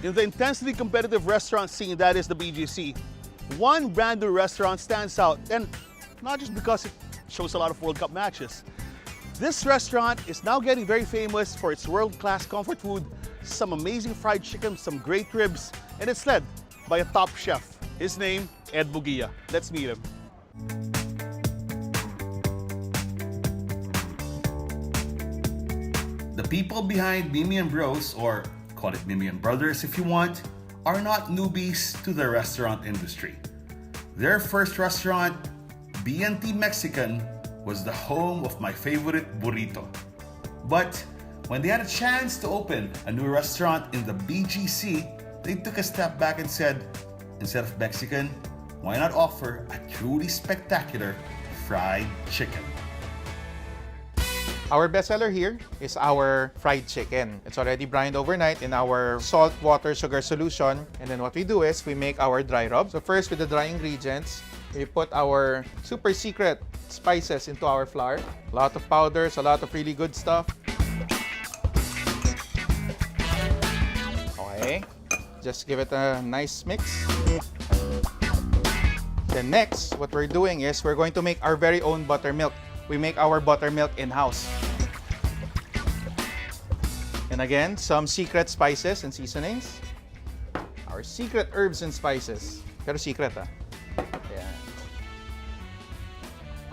In the intensely competitive restaurant scene that is the BGC, one brand new restaurant stands out, and not just because it shows a lot of World Cup matches. This restaurant is now getting very famous for its world-class comfort food, some amazing fried chicken, some great ribs, and it's led by a top chef. His name, Ed Bugia. Let's meet him. The people behind Mimi and Bros, or call it Mimi and Brothers if you want, are not newbies to the restaurant industry. Their first restaurant, B&T Mexican, was the home of my favorite Burrito. But when they had a chance to open a new restaurant in the BGC, they took a step back and said, instead of Mexican, why not offer a truly spectacular fried chicken? Our bestseller here is our fried chicken. It's already brined overnight in our salt, water, sugar solution. And then what we do is we make our dry rub. So first, with the dry ingredients, we put our super secret spices into our flour. A lot of powders, a lot of really good stuff. Okay, just give it a nice mix. Then next, what we're doing is we're going to make our very own buttermilk. We make our buttermilk in-house. And again, some secret spices and seasonings. Our secret herbs and spices. Pero secret, ah. Ayan.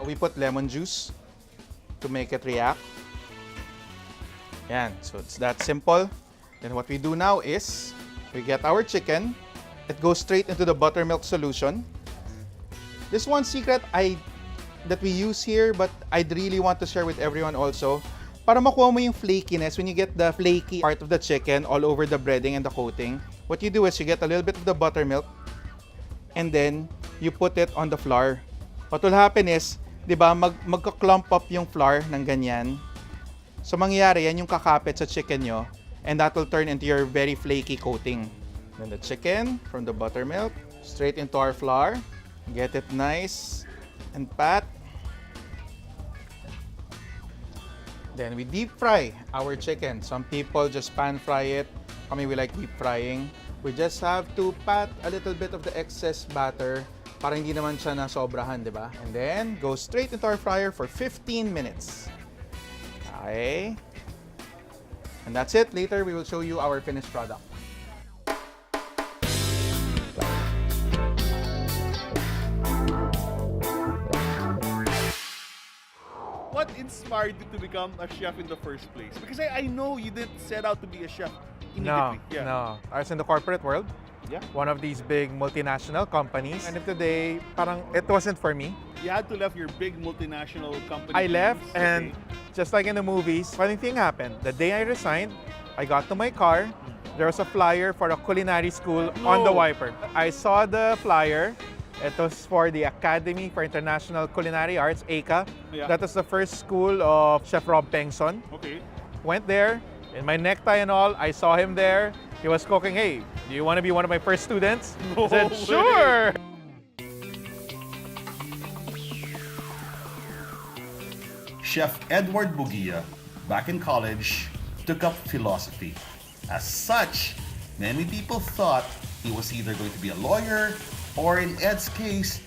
We put lemon juice to make it react. Ayan, so it's that simple. Then what we do now is, we get our chicken. It goes straight into the buttermilk solution. This one secret that we use here, but I'd really want to share with everyone also. Para makuha mo yung flakiness, when you get the flaky part of the chicken all over the breading and the coating, what you do is you get a little bit of the buttermilk and then you put it on the flour. What will happen is, di ba, magka-clump up yung flour ng ganyan. So mangyayari yan yung kakapit sa chicken nyo and that will turn into your very flaky coating. Then the chicken from the buttermilk straight into our flour. Get it nice and pat. Then we deep fry our chicken. Some people just pan fry it. I mean, we like deep frying. We just have to pat a little bit of the excess batter para hindi naman siya na sobrahan, di ba? And then go straight into our fryer for 15 minutes. Okay. And that's it. Later, we will show you our finished product. What inspired you to become a chef in the first place? Because I know you didn't set out to be a chef immediately. No. I was in the corporate world. Yeah. One of these big multinational companies. And today, parang it wasn't for me. You had to leave your big multinational company. I left dreams. and just like in the movies, funny thing happened. The day I resigned, I got to my car. There was a flyer for a culinary school on the wiper. I saw the flyer. It was for the Academy for International Culinary Arts, AICA. Yeah. That was the first school of Chef Rob Pengson. Okay. Went there, in my necktie and all, I saw him there. He was cooking, hey, do you want to be one of my first students? No I said, way. sure. Chef Edward Bugia, back in college, took up philosophy. As such, many people thought he was either going to be a lawyer, or in Ed's case,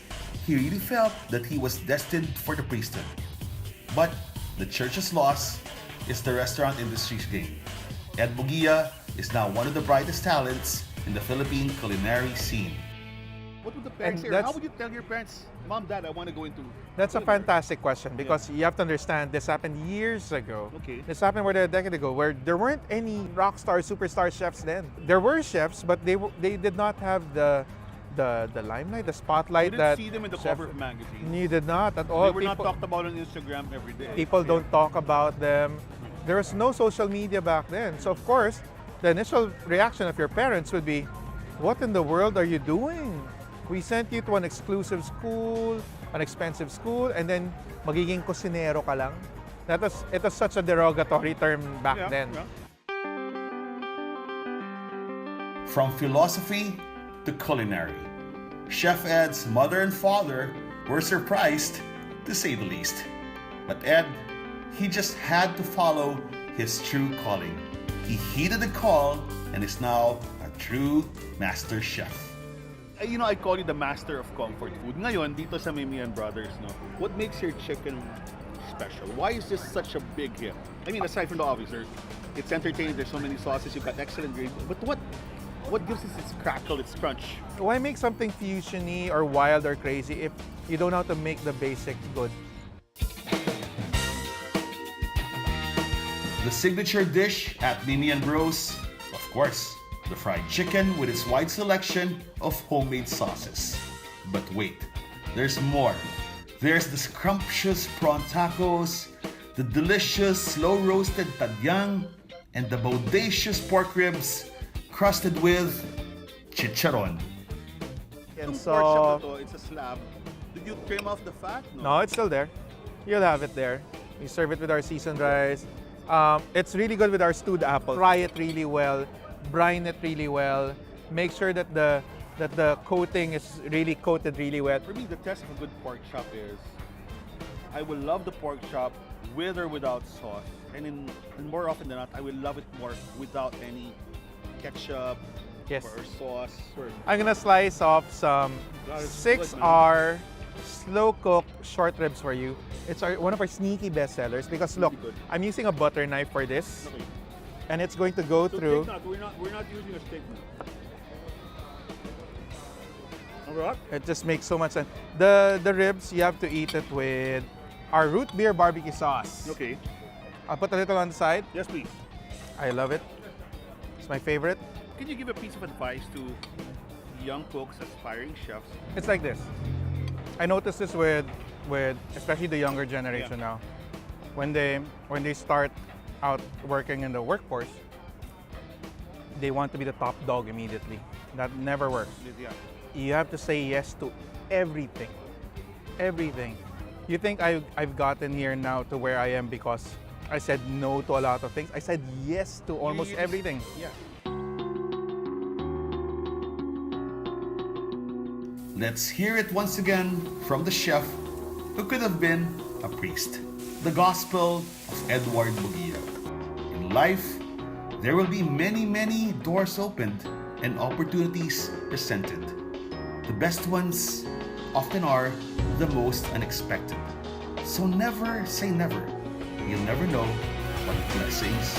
he really felt that he was destined for the priesthood. But the church's loss is the restaurant industry's gain. Ed Bugia is now one of the brightest talents in the Philippine culinary scene. What would the parents say? Or how would you tell your parents, Mom, Dad, I want to go into... That's a fantastic question because you have to understand this happened years ago. Okay. This happened more than a decade ago where there weren't any rock star, superstar chefs then. There were chefs, but they did not have the limelight, the spotlight You that didn't see them in the chef- cover of magazines. You did not at all. They were not talked about on Instagram every day. People don't talk about them. There was no social media back then. So of course, the initial reaction of your parents would be, what in the world are you doing? We sent you to an exclusive school, an expensive school, and then magiging kusinero ka lang. It was such a derogatory term back then. Yeah. From philosophy to culinary, Chef Ed's mother and father were surprised, to say the least. But Ed, he just had to follow his true calling. He heeded the call and is now a true master chef. You know, I call you the master of comfort food. Ngayon, dito sa Mimian Brothers, no, what makes your chicken special? Why is this such a big hit? I mean, aside from the obvious, it's entertaining, there's so many sauces, you've got excellent gravy, but what gives us its crackle, its crunch? Why make something fusiony or wild or crazy if you don't know how to make the basic good? The signature dish at Mimi and Bros, of course, the fried chicken with its wide selection of homemade sauces. But wait, there's more. There's the scrumptious prawn tacos, the delicious slow-roasted tadyang, and the bodacious pork ribs crusted with chicharon. And Itong pork chop na so, to, it's a slab. Did you trim off the fat? no, it's still there. You'll have it there. We serve it with our seasoned rice. It's really good with our stewed apple. Fry it really well, brine it really well. Make sure that the coating is really coated really well. For me, the test of a good pork chop is I will love the pork chop with or without sauce. And more often than not, I will love it more without any ketchup Yes. or sauce. I'm gonna slice off some God, it's 6R slow cooked short ribs for you. It's one of our sneaky best sellers because look, Really good. I'm using a butter knife for this, Okay. and it's going to go So through. take note, we're not using a steak knife. Alright. It just makes so much sense. The ribs, you have to eat it with our root beer barbecue sauce. Okay. I'll put a little on the side. Yes, please. I love it. It's my favorite. Can you give a piece of advice to young cooks, aspiring chefs? It's like this. I noticed this with especially the younger generation now. When they start out working in the workforce, they want to be the top dog immediately. That never works. Yeah. You have to say yes to everything. Everything. You think I've gotten here now to where I am because I said no to a lot of things? I said yes to almost You just- everything. Yeah. Let's hear it once again from the chef who could have been a priest. The Gospel of Edward Bugia. In life, there will be many, many doors opened and opportunities presented. The best ones often are the most unexpected. So never say never. You'll never know what blessings